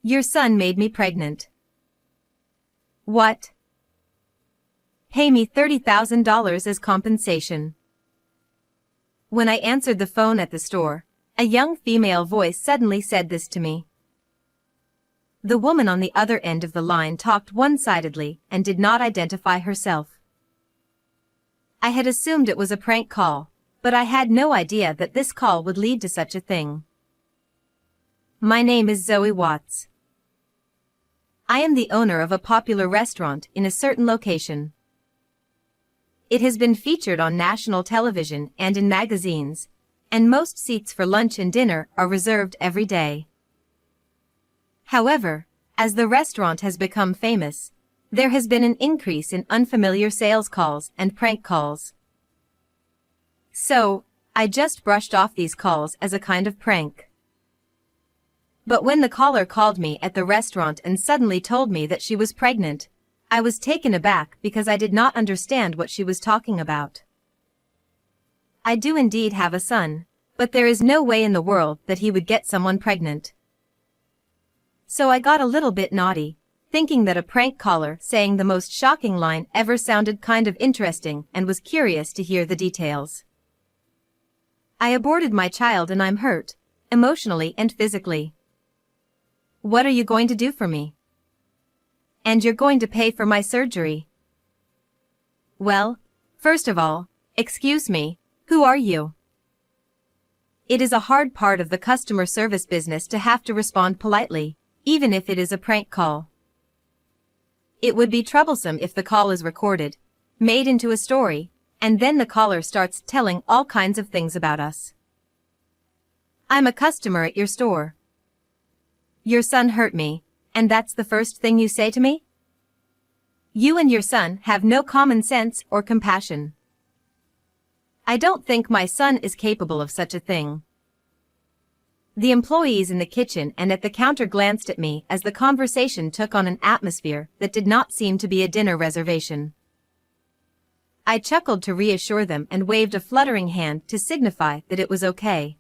Your son made me pregnant. What? Pay me $30,000 as compensation. When I answered the phone at the store, a young female voice suddenly said this to me. The woman on the other end of the line talked one-sidedly and did not identify herself. I had assumed it was a prank call, but I had no idea that this call would lead to such a thing. My name is Zoe Watts. I am the owner of a popular restaurant in a certain location. It has been featured on national television and in magazines, and most seats for lunch and dinner are reserved every day. However, as the restaurant has become famous, there has been an increase in unfamiliar sales calls and prank calls. So, I just brushed off these calls as a kind of prank. But when the caller called me at the restaurant and suddenly told me that she was pregnant, I was taken aback because I did not understand what she was talking about. I do indeed have a son, but there is no way in the world that he would get someone pregnant. So I got a little bit naughty, thinking that a prank caller saying the most shocking line ever sounded kind of interesting and was curious to hear the details. I aborted my child and I'm hurt, emotionally and physically. What are you going to do for me? And you're going to pay for my surgery. Well, first of all, excuse me, who are you? It is a hard part of the customer service business to have to respond politely, even if it is a prank call. It would be troublesome if the call is recorded, made into a story, and then the caller starts telling all kinds of things about us. I'm a customer at your store. Your son hurt me, and that's the first thing you say to me? You and your son have no common sense or compassion. I don't think my son is capable of such a thing. The employees in the kitchen and at the counter glanced at me as the conversation took on an atmosphere that did not seem to be a dinner reservation. I chuckled to reassure them and waved a fluttering hand to signify that it was okay.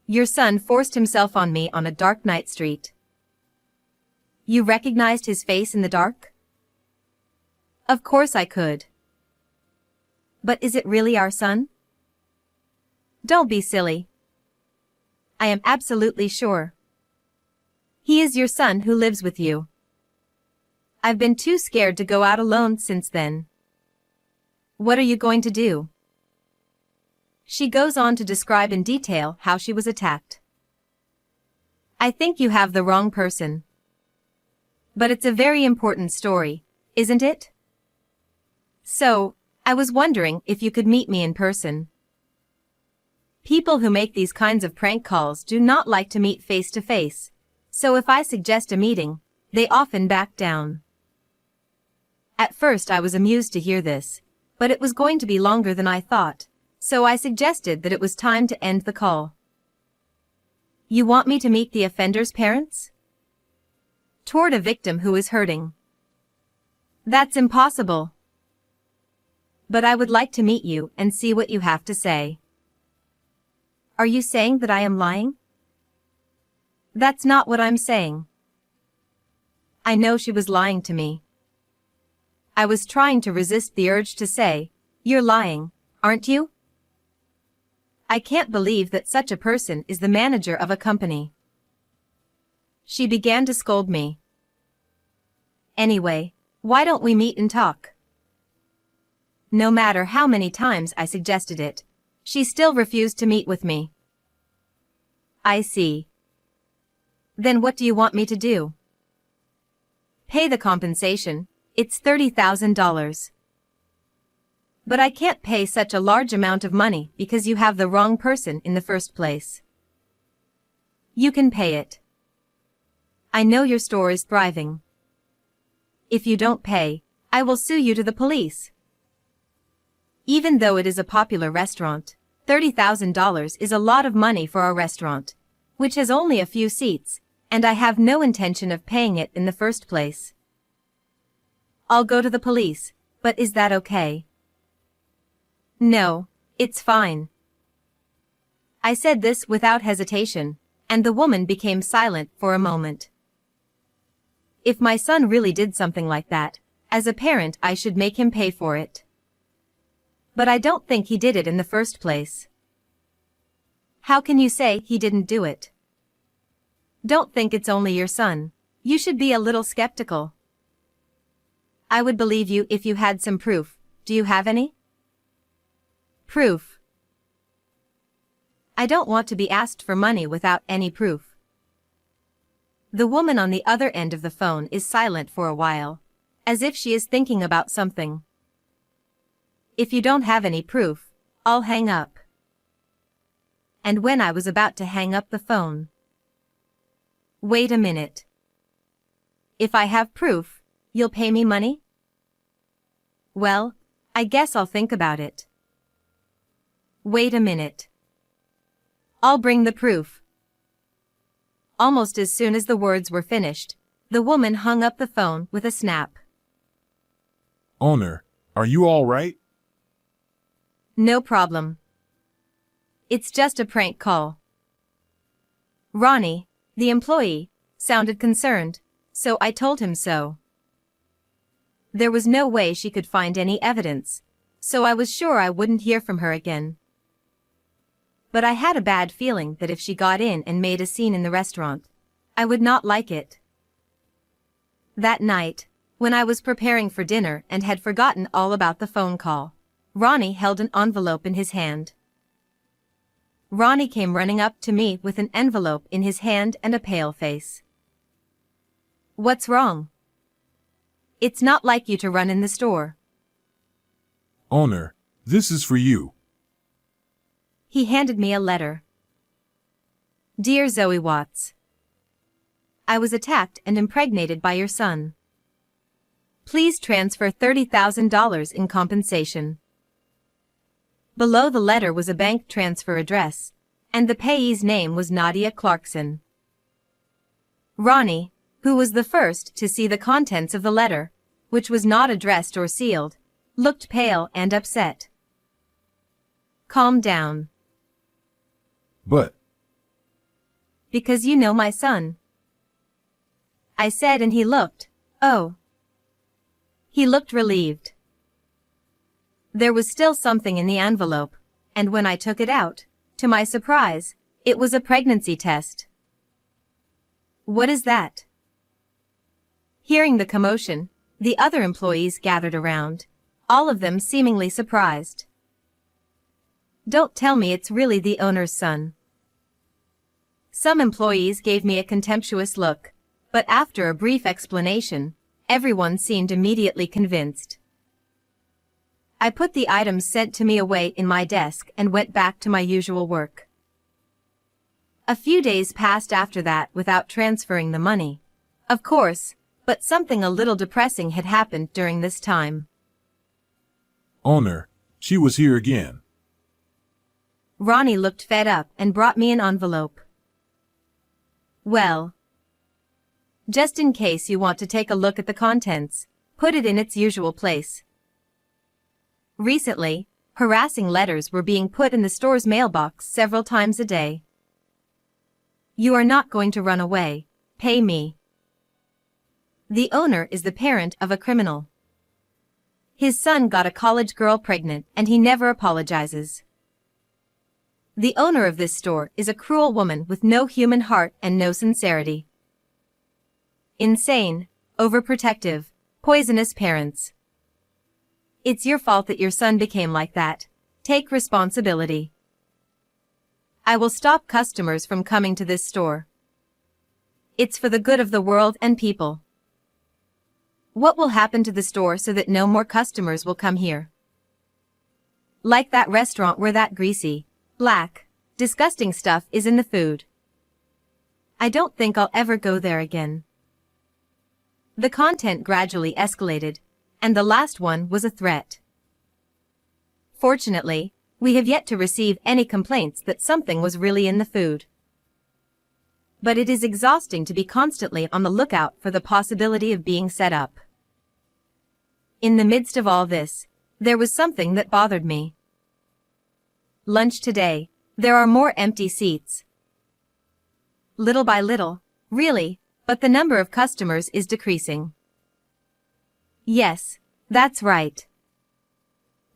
Your son forced himself on me on a dark night street. You recognized his face in the dark? Of course I could. But is it really our son? Don't be silly. I am absolutely sure. He is your son who lives with you. I've been too scared to go out alone since then. What are you going to do? She goes on to describe in detail how she was attacked. I think you have the wrong person. But it's a very important story, isn't it? So, I was wondering if you could meet me in person. People who make these kinds of prank calls do not like to meet face to face, so if I suggest a meeting, they often back down. At first I was amused to hear this, but it was going to be longer than I thought, so I suggested that it was time to end the call. You want me to meet the offender's parents? Toward a victim who is hurting. That's impossible. But I would like to meet you and see what you have to say. Are you saying that I am lying? That's not what I'm saying. I know she was lying to me. I was trying to resist the urge to say, "You're lying, aren't you?" I can't believe that such a person is the manager of a company. She began to scold me. Anyway, why don't we meet and talk? No matter how many times I suggested it, she still refused to meet with me. I see. Then what do you want me to do? Pay the compensation, it's $30,000. But I can't pay such a large amount of money because you have the wrong person in the first place. You can pay it. I know your store is thriving. If you don't pay, I will sue you to the police. Even though it is a popular restaurant, $30,000 is a lot of money for a restaurant, which has only a few seats, and I have no intention of paying it in the first place. I'll go to the police, but is that okay? No, it's fine. I said this without hesitation, and the woman became silent for a moment. If my son really did something like that, as a parent I should make him pay for it. But I don't think he did it in the first place. How can you say he didn't do it? Don't think it's only your son. You should be a little skeptical. I would believe you if you had some proof. Do you have any? Proof. I don't want to be asked for money without any proof. The woman on the other end of the phone is silent for a while, as if she is thinking about something. If you don't have any proof, I'll hang up. And when I was about to hang up the phone. Wait a minute. If I have proof, you'll pay me money? Well, I guess I'll think about it. Wait a minute. I'll bring the proof. Almost as soon as the words were finished, the woman hung up the phone with a snap. Owner, are you all right? No problem. It's just a prank call. Ronnie, the employee, sounded concerned, so I told him so. There was no way she could find any evidence, so I was sure I wouldn't hear from her again. But I had a bad feeling that if she got in and made a scene in the restaurant, I would not like it. That night, when I was preparing for dinner and had forgotten all about the phone call, Ronnie held an envelope in his hand. Ronnie came running up to me with an envelope in his hand and a pale face. What's wrong? It's not like you to run in the store. Owner, this is for you. He handed me a letter. Dear Zoe Watts, I was attacked and impregnated by your son. Please transfer $30,000 in compensation. Below the letter was a bank transfer address, and the payee's name was Nadia Clarkson. Ronnie, who was the first to see the contents of the letter, which was not addressed or sealed, looked pale and upset. Calm down. But. Because you know my son. I said, and he looked, oh. He looked relieved. There was still something in the envelope, and when I took it out, to my surprise, it was a pregnancy test. What is that? Hearing the commotion, the other employees gathered around, all of them seemingly surprised. Don't tell me it's really the owner's son. Some employees gave me a contemptuous look, but after a brief explanation, everyone seemed immediately convinced. I put the items sent to me away in my desk and went back to my usual work. A few days passed after that without transferring the money, of course, but something a little depressing had happened during this time. Owner, she was here again. Ronnie looked fed up and brought me an envelope. Well, just in case you want to take a look at the contents, put it in its usual place. Recently, harassing letters were being put in the store's mailbox several times a day. You are not going to run away. Pay me. The owner is the parent of a criminal. His son got a college girl pregnant and he never apologizes. The owner of this store is a cruel woman with no human heart and no sincerity. Insane, overprotective, poisonous parents. It's your fault that your son became like that. Take responsibility. I will stop customers from coming to this store. It's for the good of the world and people. What will happen to the store so that no more customers will come here? Like that restaurant where that greasy, black, disgusting stuff is in the food. I don't think I'll ever go there again. The content gradually escalated, and the last one was a threat. Fortunately, we have yet to receive any complaints that something was really in the food. But it is exhausting to be constantly on the lookout for the possibility of being set up. In the midst of all this, there was something that bothered me. Lunch today, there are more empty seats. little by little, really, but the number of customers is decreasing. Yes, that's right.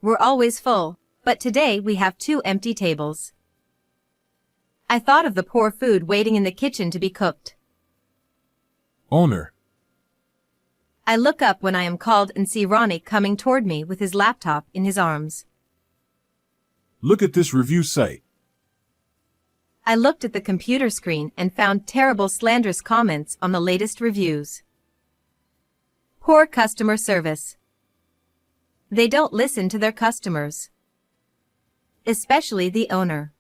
We're always full, but today we have 2 empty tables. I thought of the poor food waiting in the kitchen to be cooked. Owner, I look up when I am called and see Ronnie coming toward me with his laptop in his arms. look at this review site. I looked at the computer screen and found terrible slanderous comments on the latest reviews. Poor customer service. They don't listen to their customers. Especially the owner.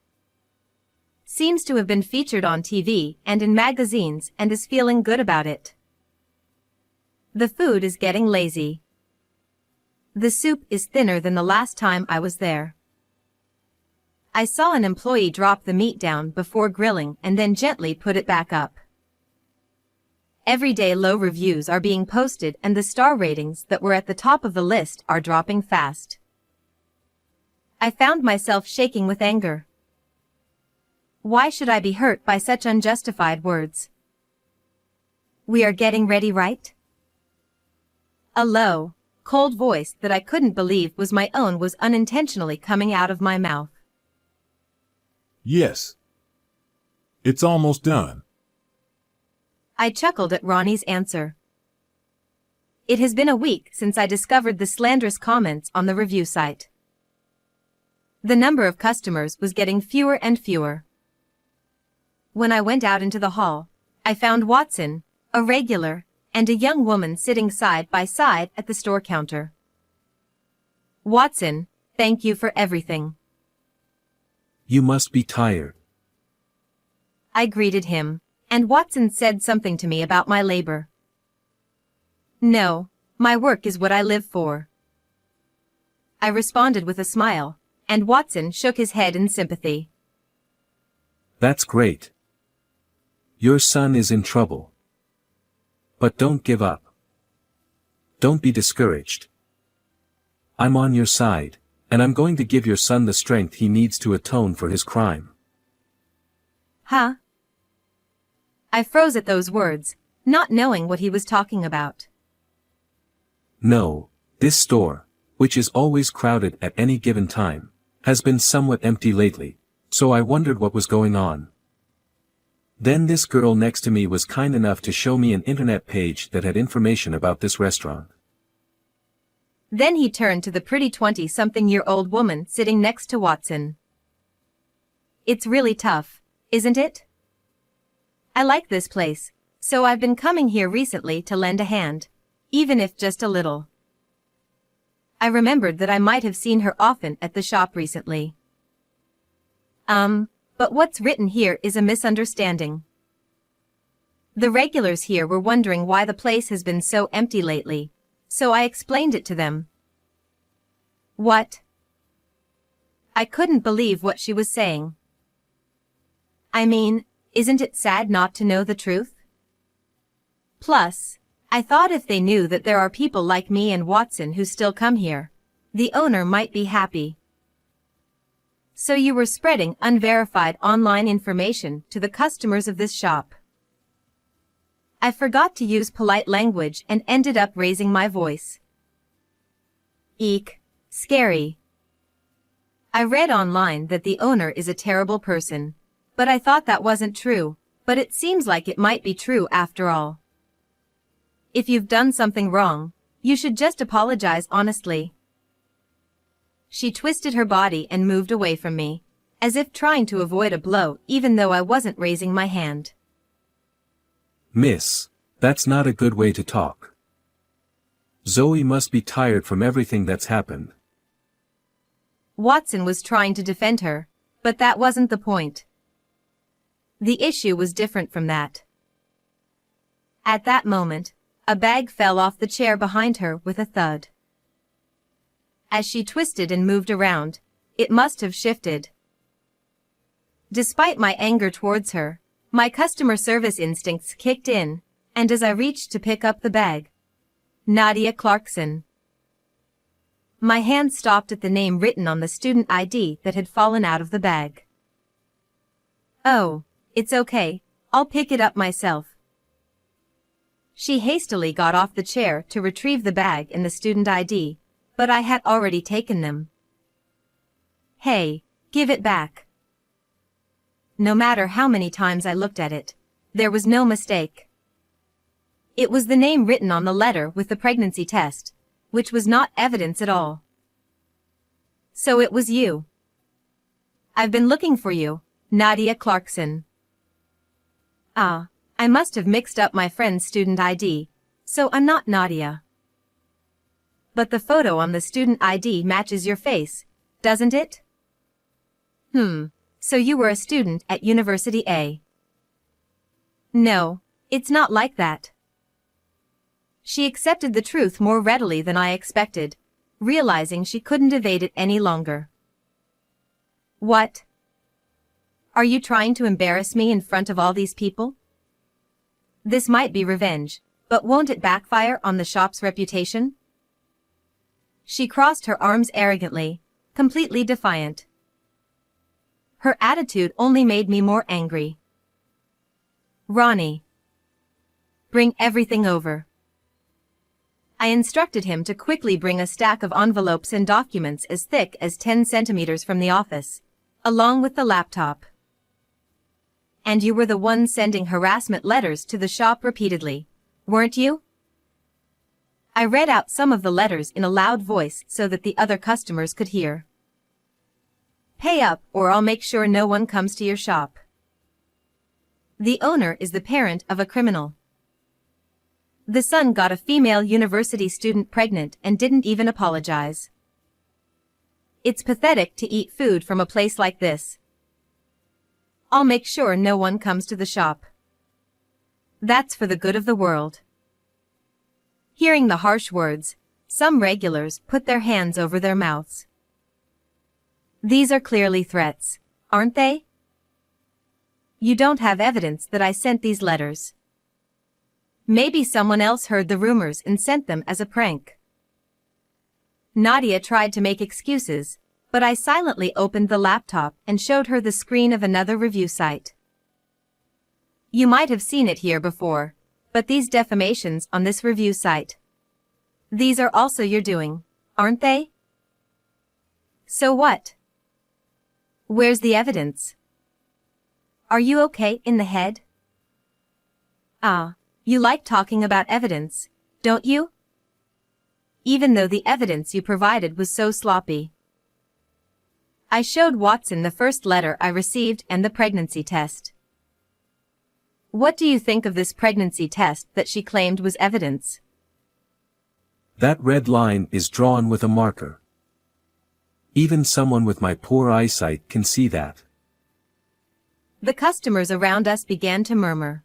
Seems to have been featured on TV and in magazines and is feeling good about it. The food is getting lazy. The soup is thinner than the last time I was there. I saw an employee drop the meat down before grilling and then gently put it back up. Everyday low reviews are being posted and the star ratings that were at the top of the list are dropping fast. I found myself shaking with anger. Why should I be hurt by such unjustified words? We are getting ready, right? A low, cold voice that I couldn't believe was my own was unintentionally coming out of my mouth. Yes. It's almost done. I chuckled at Ronnie's answer. It has been a week since I discovered the slanderous comments on the review site. The number of customers was getting fewer and fewer. When I went out into the hall, I found Watson, a regular, and a young woman sitting side by side at the store counter. Watson, thank you for everything. You must be tired. I greeted him, and Watson said something to me about my labor. No, my work is what I live for. I responded with a smile, and Watson shook his head in sympathy. That's great. Your son is in trouble. But don't give up. Don't be discouraged. I'm on your side, and I'm going to give your son the strength he needs to atone for his crime. Huh? I froze at those words, not knowing what he was talking about. No, this store, which is always crowded at any given time, has been somewhat empty lately, so I wondered what was going on. Then this girl next to me was kind enough to show me an internet page that had information about this restaurant. Then he turned to the pretty 20-something-year-old woman sitting next to Watson. It's really tough, isn't it? I like this place, so I've been coming here recently to lend a hand, even if just a little. I remembered that I might have seen her often at the shop recently. But what's written here is a misunderstanding. The regulars here were wondering why the place has been so empty lately, so I explained it to them. What? I couldn't believe what she was saying. I mean, isn't it sad not to know the truth? Plus, I thought if they knew that there are people like me and Watson who still come here, the owner might be happy. So you were spreading unverified online information to the customers of this shop. I forgot to use polite language and ended up raising my voice. Eek, scary. I read online that the owner is a terrible person, but I thought that wasn't true, but it seems like it might be true after all. If you've done something wrong, you should just apologize honestly. She twisted her body and moved away from me, as if trying to avoid a blow even though I wasn't raising my hand. Miss, that's not a good way to talk. Zoe must be tired from everything that's happened. Watson was trying to defend her, but that wasn't the point. The issue was different from that. At that moment, a bag fell off the chair behind her with a thud. As she twisted and moved around, it must have shifted. Despite my anger towards her, my customer service instincts kicked in, and as I reached to pick up the bag, Nadia Clarkson. My hand stopped at the name written on the student ID that had fallen out of the bag. Oh, it's okay, I'll pick it up myself. She hastily got off the chair to retrieve the bag and the student ID, but I had already taken them. Hey, give it back. No matter how many times I looked at it, there was no mistake. It was the name written on the letter with the pregnancy test, which was not evidence at all. So it was you. I've been looking for you, Nadia Clarkson. Ah, I must have mixed up my friend's student ID, so I'm not Nadia. But the photo on the student ID matches your face, doesn't it? So you were a student at University A. No, it's not like that. She accepted the truth more readily than I expected, realizing she couldn't evade it any longer. What? Are you trying to embarrass me in front of all these people? This might be revenge, but won't it backfire on the shop's reputation? She crossed her arms arrogantly, completely defiant. Her attitude only made me more angry. Ronnie. Bring everything over. I instructed him to quickly bring a stack of envelopes and documents as thick as 10 centimeters from the office, along with the laptop. And you were the one sending harassment letters to the shop repeatedly, weren't you? I read out some of the letters in a loud voice so that the other customers could hear. Pay up or I'll make sure no one comes to your shop. The owner is the parent of a criminal. The son got a female university student pregnant and didn't even apologize. It's pathetic to eat food from a place like this. I'll make sure no one comes to the shop. That's for the good of the world. Hearing the harsh words, some regulars put their hands over their mouths. These are clearly threats, aren't they? You don't have evidence that I sent these letters. Maybe someone else heard the rumors and sent them as a prank. Nadia tried to make excuses, but I silently opened the laptop and showed her the screen of another review site. You might have seen it here before, but these defamations on this review site. These are also your doing, aren't they? So what? Where's the evidence? Are you okay in the head? Ah, you like talking about evidence, don't you? Even though the evidence you provided was so sloppy. I showed Watson the first letter I received and the pregnancy test. What do you think of this pregnancy test that she claimed was evidence? That red line is drawn with a marker. Even someone with my poor eyesight can see that. The customers around us began to murmur.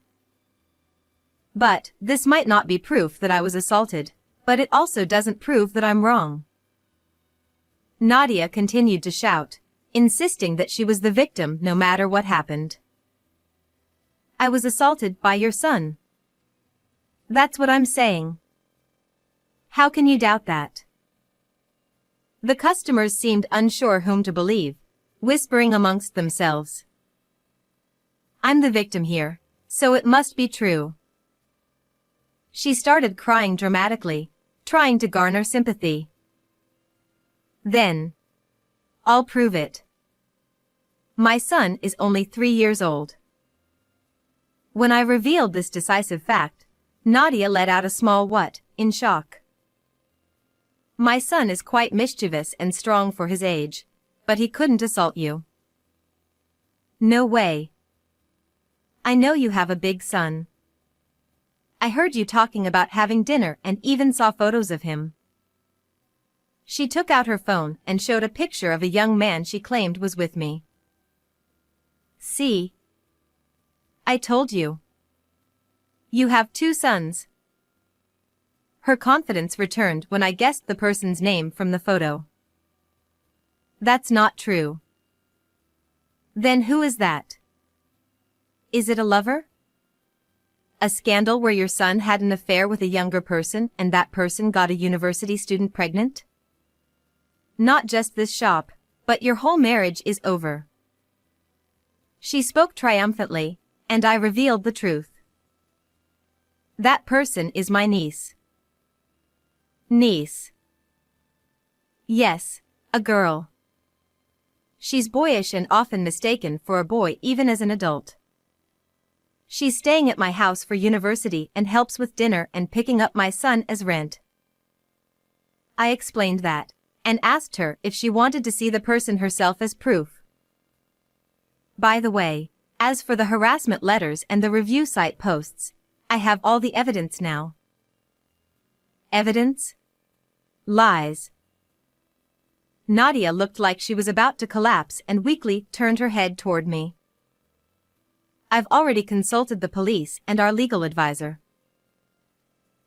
But this might not be proof that I was assaulted, but it also doesn't prove that I'm wrong. Nadia continued to shout, insisting that she was the victim no matter what happened. I was assaulted by your son. That's what I'm saying. How can you doubt that? The customers seemed unsure whom to believe, whispering amongst themselves. I'm the victim here, so it must be true. She started crying dramatically, trying to garner sympathy. Then, I'll prove it. My son is only 3 years old. When I revealed this decisive fact, Nadia let out a small what, in shock. My son is quite mischievous and strong for his age, but he couldn't assault you. No way. I know you have a big son. I heard you talking about having dinner and even saw photos of him. She took out her phone and showed a picture of a young man she claimed was with me. See? I told you. You have 2 sons. Her confidence returned when I guessed the person's name from the photo. That's not true. Then who is that? Is it a lover? A scandal where your son had an affair with a younger person and that person got a university student pregnant? Not just this shop, but your whole marriage is over. She spoke triumphantly, and I revealed the truth. That person is my niece. Niece. Yes, a girl. She's boyish and often mistaken for a boy even as an adult. She's staying at my house for university and helps with dinner and picking up my son as rent. I explained that, and asked her if she wanted to see the person herself as proof. By the way, as for the harassment letters and the review site posts, I have all the evidence now. Evidence? Lies. Nadia looked like she was about to collapse and weakly turned her head toward me. I've already consulted the police and our legal advisor.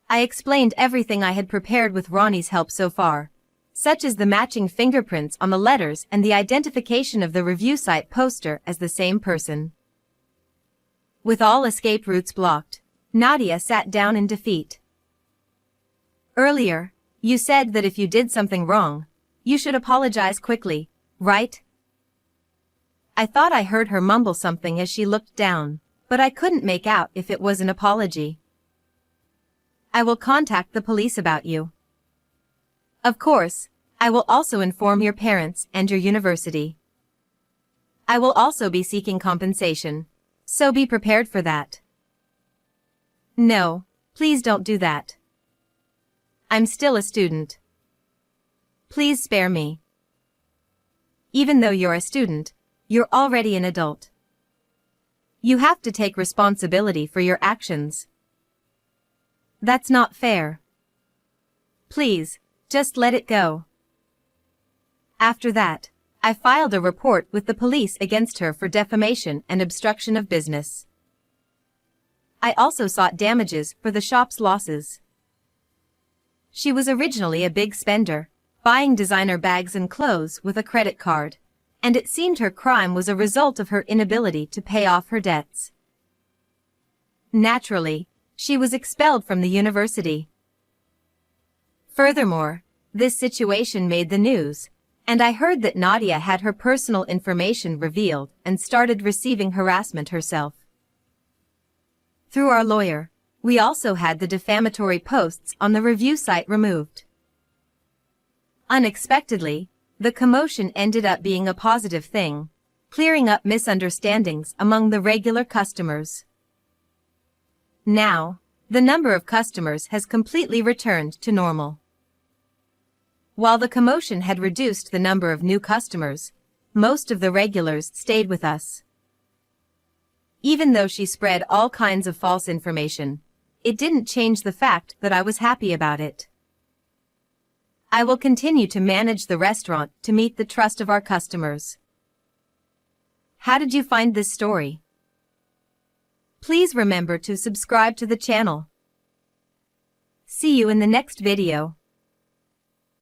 I explained everything I had prepared with Ronnie's help so far, such as the matching fingerprints on the letters and the identification of the review site poster as the same person. With all escape routes blocked, Nadia sat down in defeat. Earlier, you said that if you did something wrong, you should apologize quickly, right? I thought I heard her mumble something as she looked down, but I couldn't make out if it was an apology. I will contact the police about you. Of course, I will also inform your parents and your university. I will also be seeking compensation, so be prepared for that. No, please don't do that. I'm still a student. Please spare me. Even though you're a student, you're already an adult. You have to take responsibility for your actions. That's not fair. Please, just let it go. After that, I filed a report with the police against her for defamation and obstruction of business. I also sought damages for the shop's losses. She was originally a big spender, buying designer bags and clothes with a credit card, and it seemed her crime was a result of her inability to pay off her debts. Naturally, she was expelled from the university. Furthermore, this situation made the news, and I heard that Nadia had her personal information revealed and started receiving harassment herself. Through our lawyer, we also had the defamatory posts on the review site removed. Unexpectedly, the commotion ended up being a positive thing, clearing up misunderstandings among the regular customers. Now, the number of customers has completely returned to normal. While the commotion had reduced the number of new customers, most of the regulars stayed with us. Even though she spread all kinds of false information, it didn't change the fact that I was happy about it. I will continue to manage the restaurant to meet the trust of our customers. How did you find this story? Please remember to subscribe to the channel. See you in the next video.